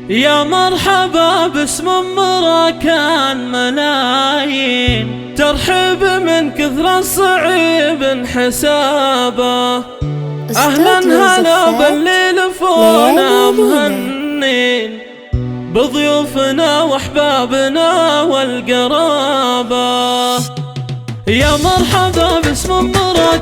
يا مرحبا باسم كان ملايين، ترحب من كثر الصعيب حسابه. أهلا هلا بالليل فونا مهنين بضيوفنا واحبابنا والقرابة. يا مرحبا باسم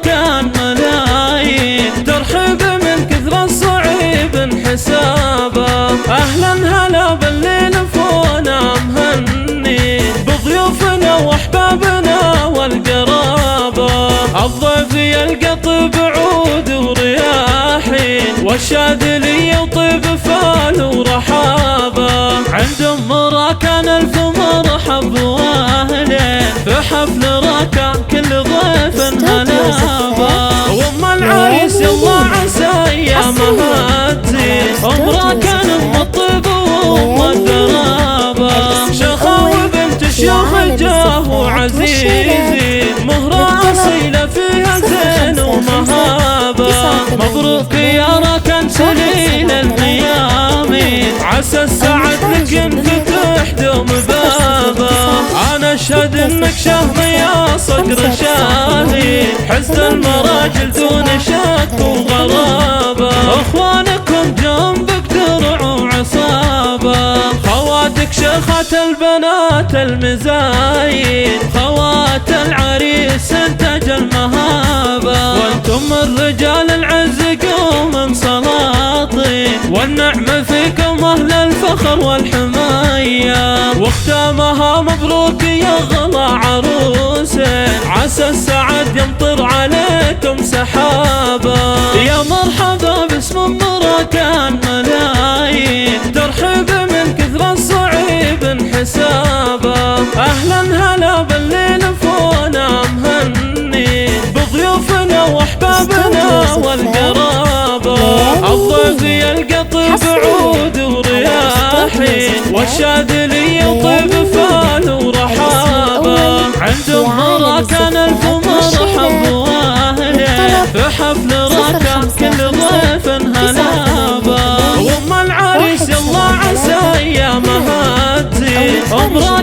كان ملايين، ترحب من كثر الصعيب حسابه. أهلا هلا بالليل فونا مهنين بضيوفنا واحبابنا والقرابة. الضيف يلقى طيب عود ورياحين، والشاذلي يطيب فال ورحابة. عند كان الف مرحب واهلين، في حفل ركان كل ضيف هلابة. وام العريس يلا عسى ايامها تزين، كان ام الطيب وام القرابة. شخاوي بنت الشيخ جاه وعزيزين، مهرة اصيلة فيها زين ومهابة. مبروك يا ركن سليل الميامين، عسى السعد لك ينفتح دوم بابه. انا اشهد انك شهم يا صقر شاهي، حزن المراجل دون شك وغرابه. اخوانكم جنبك درع وعصابه، خواتك شيخات البنات المزاين، خوات العريس انتج المهابه. وانتم الرجال العز قوم سلاطين، والنعم فيكم اهل الفخر والحمايه. واختامها مبروك يا غلا عروسين، عسى السعد يمطر عليكم سحابه. يا مرحبا باسم كان ملايين، ترحب من كثر الصعيب حسابه. اهلا هلا بالليل فونا مهنين بضيوفنا واحبابنا والقرابه. الضيف يلقى طيب عود ورياحين، والشاذلي يطيب فال ورحابه. عند كان الف مرحب واهلين، في حفل ركان كل ضيف هلابه. وام العريس يلا عسى ايامها تزين،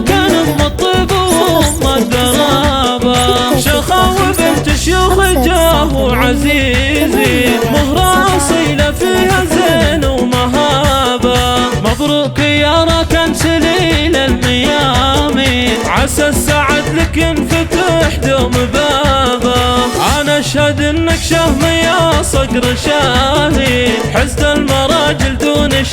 كان ام الطيب وام القرابه. شخاوي بنت الشيوخ جاه وعزيزين، مهرة اصيلة فيها زين ومهابه. مبروك يا ركن سليل الميامين، عسى السعد لك ينفتح دوم بابه. انا اشهد انك شهم يا صقر شاهي، حزن المراجل دون